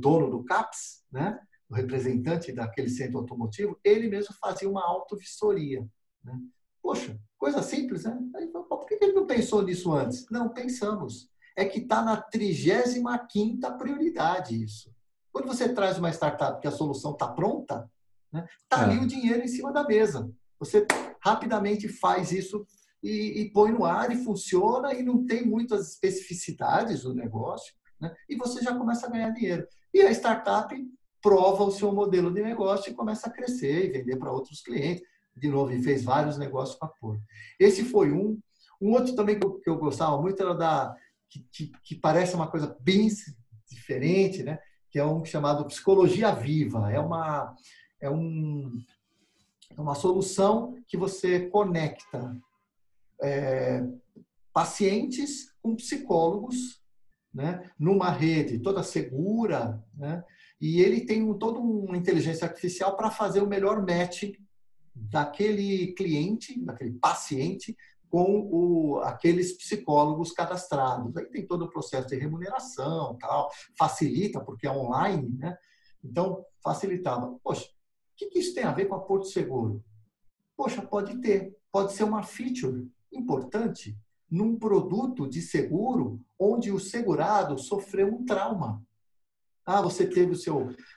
Speaker 2: dono do CAPS, né? O representante daquele centro automotivo, ele mesmo fazia uma autovistoria, né? Poxa, coisa simples, né? Aí, por que ele não pensou nisso antes? Não, pensamos. É que está na 35ª prioridade isso. Quando você traz uma startup que a solução está pronta, né? Está ali o dinheiro em cima da mesa. Você rapidamente faz isso e põe no ar e funciona e não tem muitas especificidades do negócio, né? E você já começa a ganhar dinheiro. E a startup prova o seu modelo de negócio e começa a crescer e vender para outros clientes. De novo, e fez vários negócios com a Porto. Esse foi um. Um outro também que eu gostava muito era que parece uma coisa bem diferente, né? Que é um chamado Psicologia Viva. É uma solução que você conecta pacientes com psicólogos, né, numa rede toda segura, né, e ele tem toda uma inteligência artificial para fazer o melhor match daquele cliente, daquele paciente, com aqueles psicólogos cadastrados. Aí tem todo o processo de remuneração, tal, facilita, porque é online, né? Então, facilitava. Poxa, o que isso tem a ver com a Porto Seguro? Poxa, pode ser uma feature importante num produto de seguro onde o segurado sofreu um trauma. Você teve o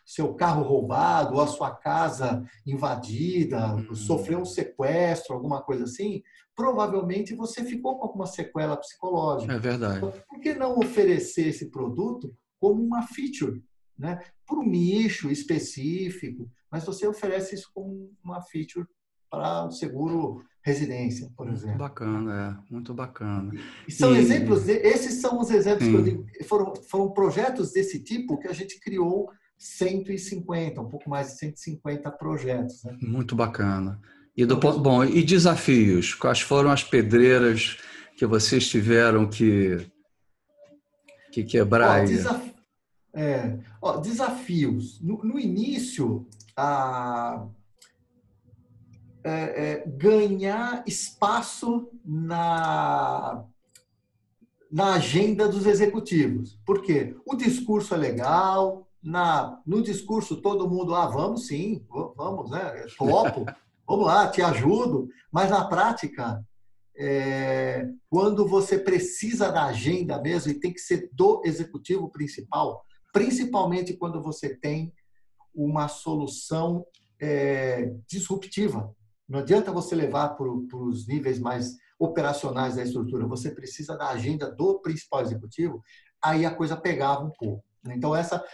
Speaker 2: seu carro roubado, ou a sua casa invadida, sofreu um sequestro, alguma coisa assim, provavelmente você ficou com alguma sequela psicológica.
Speaker 1: É verdade.
Speaker 2: Então, por que não oferecer esse produto como uma feature, né? Para um nicho específico, mas você oferece isso como uma feature para o seguro residência, por exemplo.
Speaker 1: Muito bacana.
Speaker 2: E são exemplos, esses são os exemplos que eu digo, foram projetos desse tipo que a gente criou 150, um pouco mais de 150 projetos, né?
Speaker 1: Muito bacana. E desafios? Quais foram as pedreiras que vocês tiveram que quebrar aí?
Speaker 2: Desafios. No início, ganhar espaço na agenda dos executivos. Por quê? O discurso é legal, no discurso todo mundo, vamos sim, vamos, né? Topo, vamos lá, te ajudo. Mas na prática, quando você precisa da agenda mesmo, e tem que ser do executivo principal, principalmente quando você tem uma solução disruptiva. Não adianta você levar para os níveis mais operacionais da estrutura, você precisa da agenda do principal executivo, aí a coisa pegava um pouco. Então,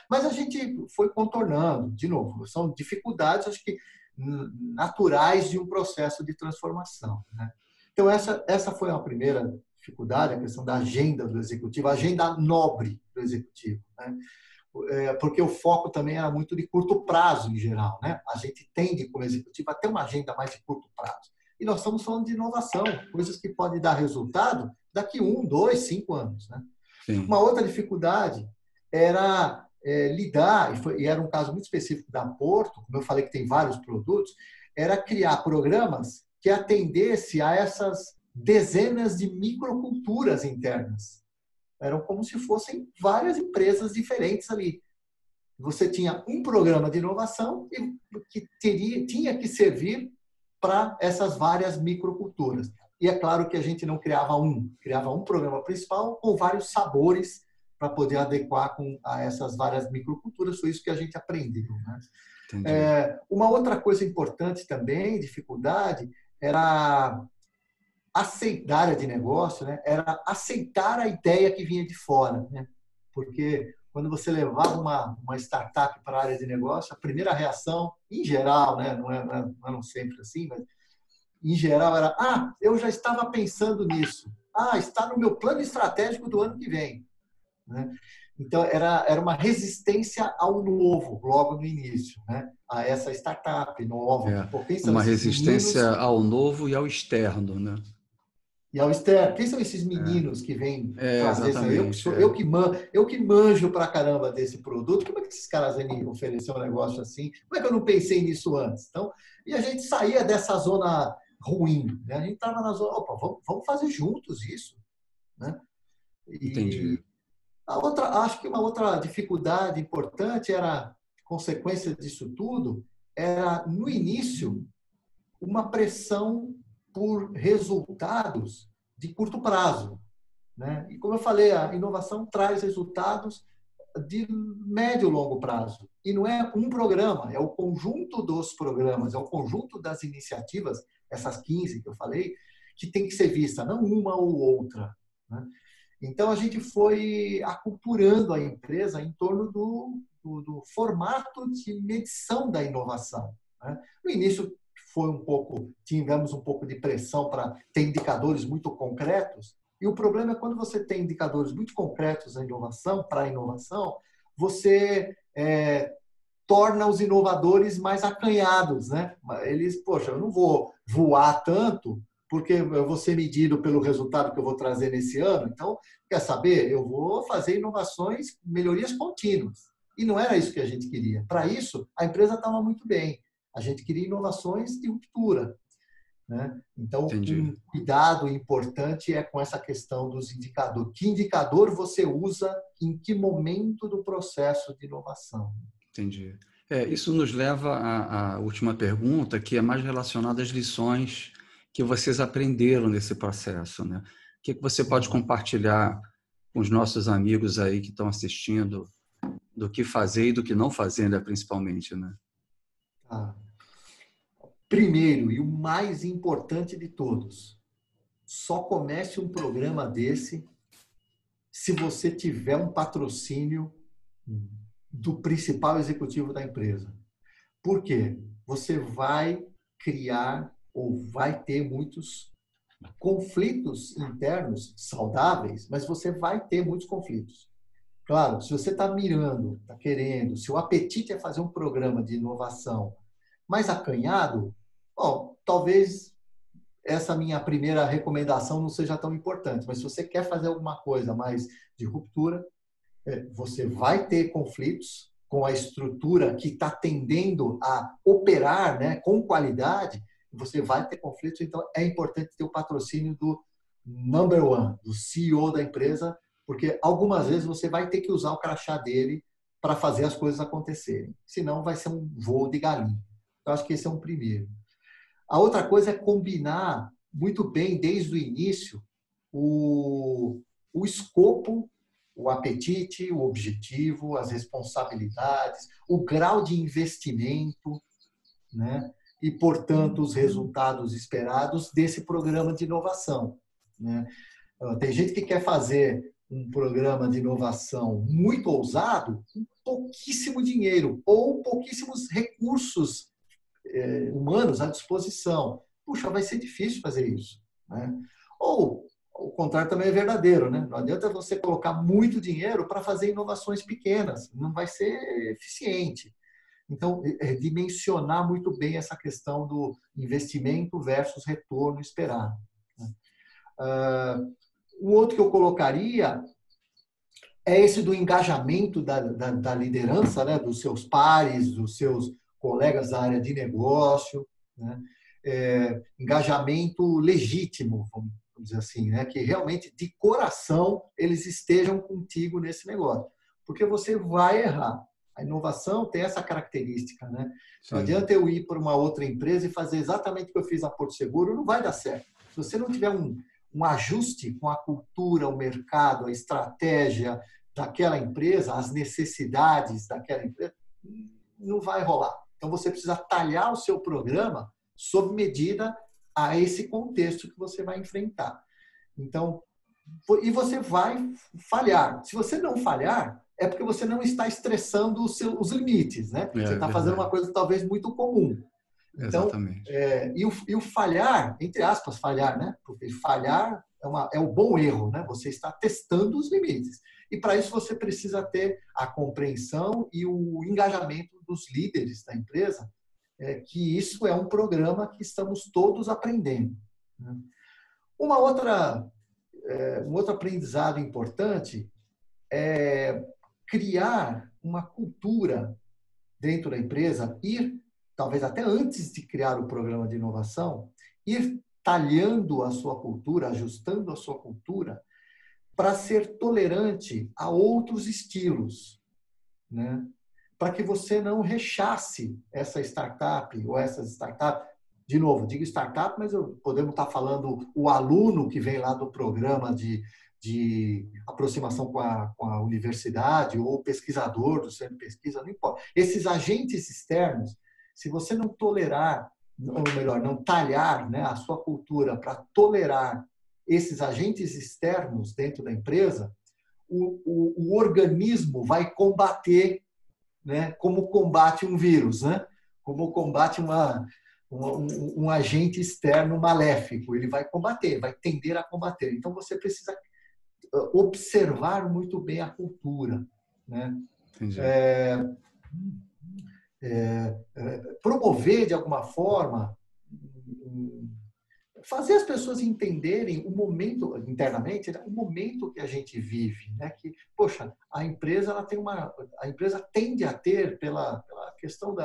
Speaker 2: mas a gente foi contornando, de novo, são dificuldades, acho que, naturais de um processo de transformação, né? Então, essa foi a primeira dificuldade, a questão da agenda do executivo, a agenda nobre do executivo, né? Porque o foco também era muito de curto prazo, em geral, né? A gente tende, como executivo, a ter uma agenda mais de curto prazo. E nós estamos falando de inovação, coisas que podem dar resultado daqui 1, 2, 5 anos, né?
Speaker 1: Sim.
Speaker 2: Uma outra dificuldade era lidar, e era um caso muito específico da Porto, como eu falei que tem vários produtos, era criar programas que atendesse a essas dezenas de microculturas internas. Eram como se fossem várias empresas diferentes ali. Você tinha um programa de inovação que tinha que servir para essas várias microculturas. E é claro que a gente não criava um programa principal com vários sabores para poder adequar a essas várias microculturas. Foi isso que a gente aprendeu, né? Uma outra coisa importante também, dificuldade, era aceitar a área de negócio, né? Era aceitar a ideia que vinha de fora, né? Porque quando você levava uma startup para a área de negócio, a primeira reação, em geral, né? Não sempre assim, mas em geral era: eu já estava pensando nisso. Está no meu plano estratégico do ano que vem, né? Então, era uma resistência ao novo, logo no início, né? A essa startup nova.
Speaker 1: Uma resistência ao novo e ao externo, né?
Speaker 2: E ao externo. Quem são esses meninos que vêm trazer isso? Eu que manjo pra caramba desse produto. Como é que esses caras vêm me oferecer um negócio assim? Como é que eu não pensei nisso antes? Então, e a gente saía dessa zona ruim, né? A gente estava na zona, vamos fazer juntos isso, né?
Speaker 1: Entendi.
Speaker 2: Acho que uma outra dificuldade importante era, consequência disso tudo, era, no início, uma pressão por resultados de curto prazo, né? E, como eu falei, a inovação traz resultados de médio e longo prazo. E não é um programa, é o conjunto dos programas, é o conjunto das iniciativas, essas 15 que eu falei, que tem que ser vista, não uma ou outra, né? Então, a gente foi aculturando a empresa em torno do formato de medição da inovação, né? No início, tivemos um pouco de pressão para ter indicadores muito concretos, e o problema é quando você tem indicadores muito concretos para a inovação, você torna os inovadores mais acanhados, né? Eles, poxa, eu não vou voar tanto porque eu vou ser medido pelo resultado que eu vou trazer nesse ano. Então, quer saber? Eu vou fazer inovações, melhorias contínuas. E não era isso que a gente queria. Para isso, a empresa estava muito bem. A gente queria inovações de ruptura, né? Então, um cuidado importante é com essa questão dos indicadores. Que indicador você usa em que momento do processo de inovação?
Speaker 1: Entendi. Isso nos leva à última pergunta, que é mais relacionada às lições que vocês aprenderam nesse processo, né? O que você pode compartilhar com os nossos amigos aí que estão assistindo do que fazer e do que não fazer, né, principalmente, né?
Speaker 2: Primeiro e o mais importante de todos, só comece um programa desse se você tiver um patrocínio do principal executivo da empresa. Por quê? Você vai criar ou vai ter muitos conflitos internos saudáveis, mas você vai ter muitos conflitos. Claro, se você está mirando, está querendo, se o apetite é fazer um programa de inovação mais acanhado, talvez essa minha primeira recomendação não seja tão importante, mas se você quer fazer alguma coisa mais de ruptura, você vai ter conflitos com a estrutura que está tendendo a operar, né, com qualidade, você vai ter conflitos. Então, é importante ter o patrocínio do number one, do CEO da empresa, porque algumas vezes você vai ter que usar o crachá dele para fazer as coisas acontecerem. Senão, vai ser um voo de galinha. Então, acho que esse é um primeiro. A outra coisa é combinar muito bem, desde o início, o escopo, o apetite, o objetivo, as responsabilidades, o grau de investimento, né? E, portanto, os resultados esperados desse programa de inovação, né? Tem gente que quer fazer um programa de inovação muito ousado com pouquíssimo dinheiro ou pouquíssimos recursos humanos à disposição. Puxa, vai ser difícil fazer isso, né? Ou o contrário também é verdadeiro, né? Não adianta você colocar muito dinheiro para fazer inovações pequenas, não vai ser eficiente. Então, dimensionar muito bem essa questão do investimento versus retorno esperado. O outro que eu colocaria é esse do engajamento da liderança, né? Dos seus pares, dos seus colegas da área de negócio, né? Engajamento legítimo, vamos dizer assim, né? Que realmente, de coração, eles estejam contigo nesse negócio. Porque você vai errar. A inovação tem essa característica, né? Não adianta eu ir para uma outra empresa e fazer exatamente o que eu fiz na Porto Seguro, não vai dar certo. Se você não tiver um ajuste com a cultura, o mercado, a estratégia daquela empresa, as necessidades daquela empresa, não vai rolar. Então, você precisa talhar o seu programa sob medida a esse contexto que você vai enfrentar. Então, e você vai falhar. Se você não falhar, é porque você não está estressando os limites, né? Você está fazendo uma coisa talvez muito comum. Então,
Speaker 1: exatamente.
Speaker 2: E o falhar, entre aspas, falhar, né? Porque falhar é o bom erro, né? Você está testando os limites. E para isso você precisa ter a compreensão e o engajamento dos líderes da empresa, que isso é um programa que estamos todos aprendendo, né? Um outro aprendizado importante é criar uma cultura dentro da empresa, talvez até antes de criar o programa de inovação, ir talhando a sua cultura, ajustando a sua cultura para ser tolerante a outros estilos, né? Para que você não rechace essa startup ou essas startups. De novo, digo startup, mas podemos estar falando o aluno que vem lá do programa de aproximação com a universidade ou o pesquisador do centro de pesquisa, não importa. Esses agentes externos, se você não tolerar, ou melhor, não talhar, né, a sua cultura para tolerar esses agentes externos dentro da empresa, o organismo vai combater, né, como combate um vírus, né? Como combate um agente externo maléfico. Ele vai combater, vai tender a combater. Então, você precisa observar muito bem a cultura, né? Promover, de alguma forma, fazer as pessoas entenderem o momento, internamente, o momento que a gente vive, né? Que, poxa, a empresa tende a ter, pela questão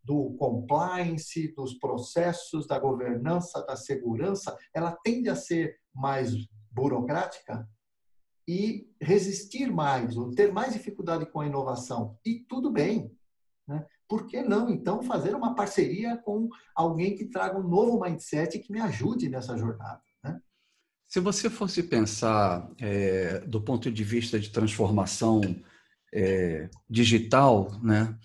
Speaker 2: do compliance, dos processos, da governança, da segurança, ela tende a ser mais burocrática e resistir mais, ou ter mais dificuldade com a inovação. E tudo bem, né? Por que não, então, fazer uma parceria com alguém que traga um novo mindset e que me ajude nessa jornada, né?
Speaker 1: Se você fosse pensar do ponto de vista de transformação digital, né,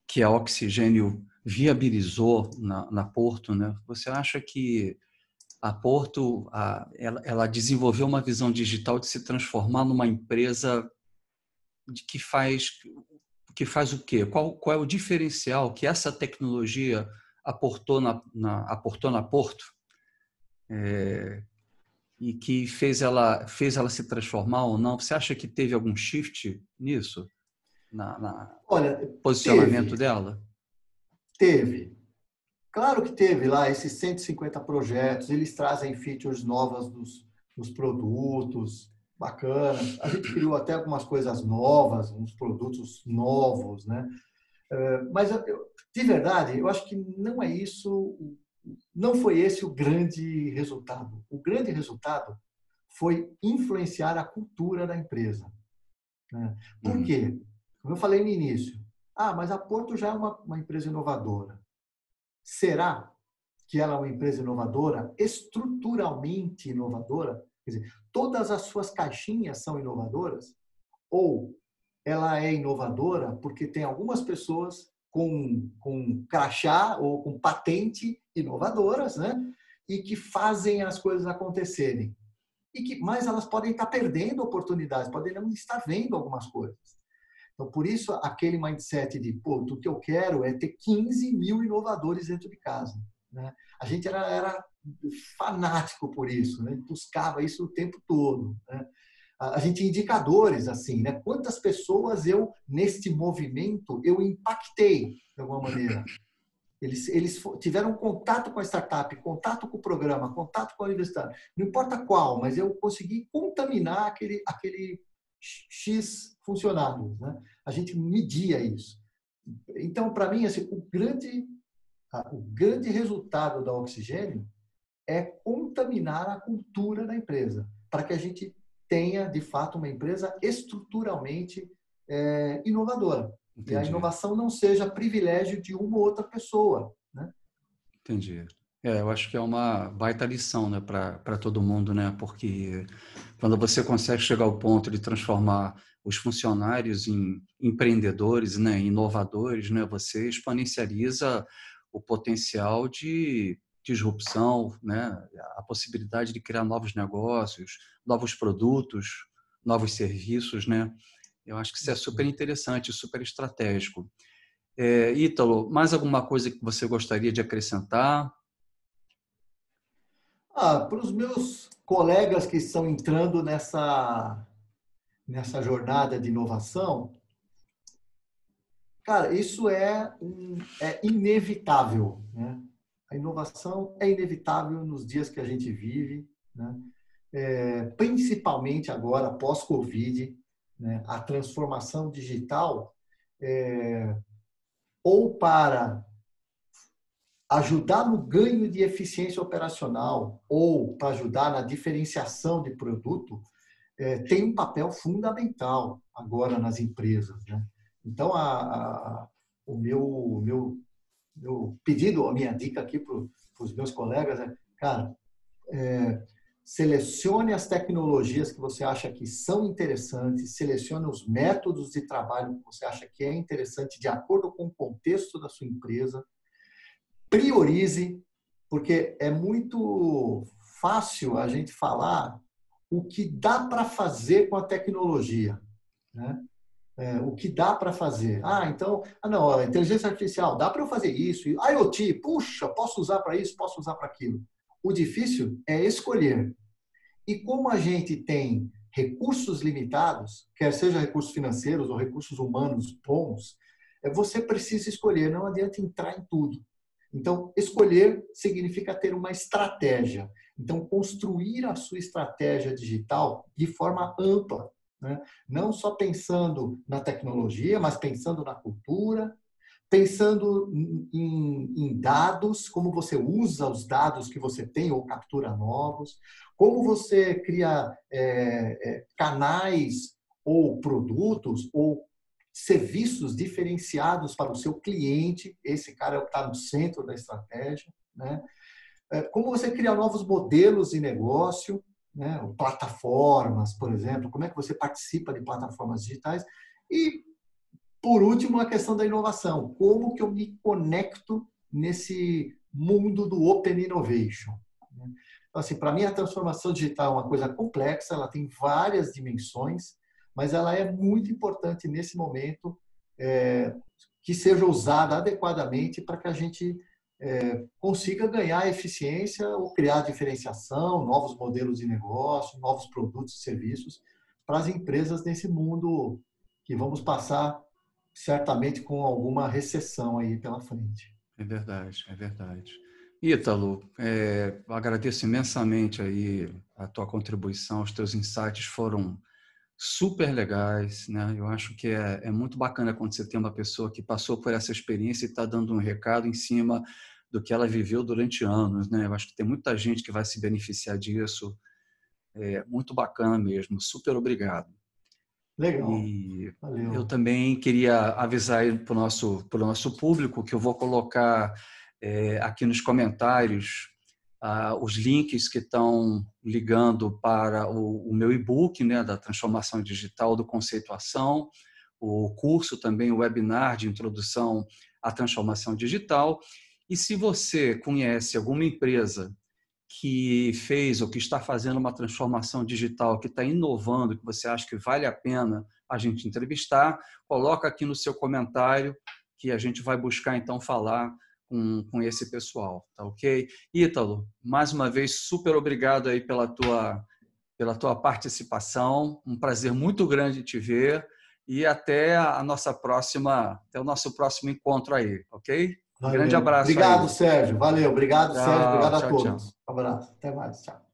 Speaker 1: que a Oxigênio viabilizou na Porto, né, você acha que a Porto ela desenvolveu uma visão digital de se transformar numa empresa que faz o quê? Qual é o diferencial que essa tecnologia aportou na Porto e que fez ela se transformar ou não? Você acha que teve algum shift nisso?
Speaker 2: Olha,
Speaker 1: posicionamento dela?
Speaker 2: Teve. Claro que teve lá esses 150 projetos, eles trazem features novas dos produtos, bacanas. A gente criou até algumas coisas novas, uns produtos novos, né? Mas, de verdade, eu acho que não é isso, não foi esse o grande resultado. O grande resultado foi influenciar a cultura da empresa, né? Por quê? Como eu falei no início, mas a Porto já é uma empresa inovadora. Será que ela é uma empresa inovadora, estruturalmente inovadora? Quer dizer, todas as suas caixinhas são inovadoras? Ou ela é inovadora porque tem algumas pessoas com crachá ou com patente inovadoras, né? E que fazem as coisas acontecerem? mas elas podem estar perdendo oportunidades, podem não estar vendo algumas coisas. Então, por isso, aquele mindset de, pô, o que eu quero é ter 15 mil inovadores dentro de casa. Né? A gente era fanático por isso, né? Buscava isso o tempo todo. Né? A gente tinha indicadores, assim, né? Quantas pessoas neste movimento, eu impactei, de alguma maneira. Eles tiveram contato com a startup, contato com o programa, contato com a universidade. Não importa qual, mas eu consegui contaminar aquele X funcionários. Né? A gente media isso. Então, para mim, assim, o grande resultado da Oxigênio é contaminar a cultura da empresa, para que a gente tenha, de fato, uma empresa estruturalmente inovadora.
Speaker 1: Entendi.
Speaker 2: E a inovação não seja privilégio de uma ou outra pessoa. Né?
Speaker 1: Entendi. Eu acho que é uma baita lição, né, para todo mundo, né? Porque quando você consegue chegar ao ponto de transformar os funcionários em empreendedores, né, inovadores, né, você exponencializa o potencial de disrupção, né, a possibilidade de criar novos negócios, novos produtos, novos serviços, né? Eu acho que isso é super interessante, super estratégico. Ítalo, mais alguma coisa que você gostaria de acrescentar?
Speaker 2: Para os meus colegas que estão entrando nessa jornada de inovação, cara, isso é inevitável. Né? A inovação é inevitável nos dias que a gente vive, né? Principalmente agora, pós-Covid, né? A transformação digital, ou para ajudar no ganho de eficiência operacional, ou para ajudar na diferenciação de produto, tem um papel fundamental agora nas empresas. Né? Então, o meu pedido, a minha dica aqui para os meus colegas é, cara, selecione as tecnologias que você acha que são interessantes, selecione os métodos de trabalho que você acha que é interessante de acordo com o contexto da sua empresa, priorize, porque é muito fácil a gente falar o que dá para fazer com a tecnologia, né? O que dá para fazer. Então, não, a inteligência artificial, dá para eu fazer isso. IoT, puxa, posso usar para isso, posso usar para aquilo. O difícil é escolher. E como a gente tem recursos limitados, quer seja recursos financeiros ou recursos humanos bons, você precisa escolher, não adianta entrar em tudo. Então, escolher significa ter uma estratégia. Então, construir a sua estratégia digital de forma ampla, né? Não só pensando na tecnologia, mas pensando na cultura, pensando em dados, como você usa os dados que você tem ou captura novos, como você cria canais ou produtos ou serviços diferenciados para o seu cliente, esse cara é o que está no centro da estratégia, né? Como você cria novos modelos de negócio, né? Plataformas, por exemplo, como é que você participa de plataformas digitais e, por último, a questão da inovação, como que eu me conecto nesse mundo do Open Innovation. Então, assim, para mim, a transformação digital é uma coisa complexa, ela tem várias dimensões, mas ela é muito importante nesse momento que seja usada adequadamente para que a gente consiga ganhar eficiência ou criar diferenciação, novos modelos de negócio, novos produtos e serviços para as empresas nesse mundo que vamos passar certamente com alguma recessão aí pela frente.
Speaker 1: É verdade, é verdade. Ítalo, eu agradeço imensamente aí a tua contribuição, os teus insights foram super legais, né? Eu acho que é muito bacana quando você tem uma pessoa que passou por essa experiência e está dando um recado em cima do que ela viveu durante anos, né? Eu acho que tem muita gente que vai se beneficiar disso. É muito bacana mesmo. Super obrigado.
Speaker 2: Legal.
Speaker 1: E eu
Speaker 2: Valeu.
Speaker 1: também queria avisar para o nosso público que eu vou colocar aqui nos comentários os links que estão ligando para o meu e-book, né, da transformação digital do conceituação, o curso também, o webinar de introdução à transformação digital. E se você conhece alguma empresa que fez ou que está fazendo uma transformação digital, que está inovando, que você acha que vale a pena a gente entrevistar, coloca aqui no seu comentário que a gente vai buscar, então, falar com esse pessoal, tá ok? Ítalo, mais uma vez, super obrigado aí pela tua participação, um prazer muito grande te ver e até o nosso próximo encontro aí, ok? Um grande
Speaker 2: Valeu.
Speaker 1: abraço
Speaker 2: Obrigado,
Speaker 1: aí.
Speaker 2: Sérgio. Valeu. Obrigado, Sérgio.
Speaker 1: Tchau,
Speaker 2: Obrigado a
Speaker 1: tchau, tchau.
Speaker 2: todos. Um abraço. Até mais. Tchau.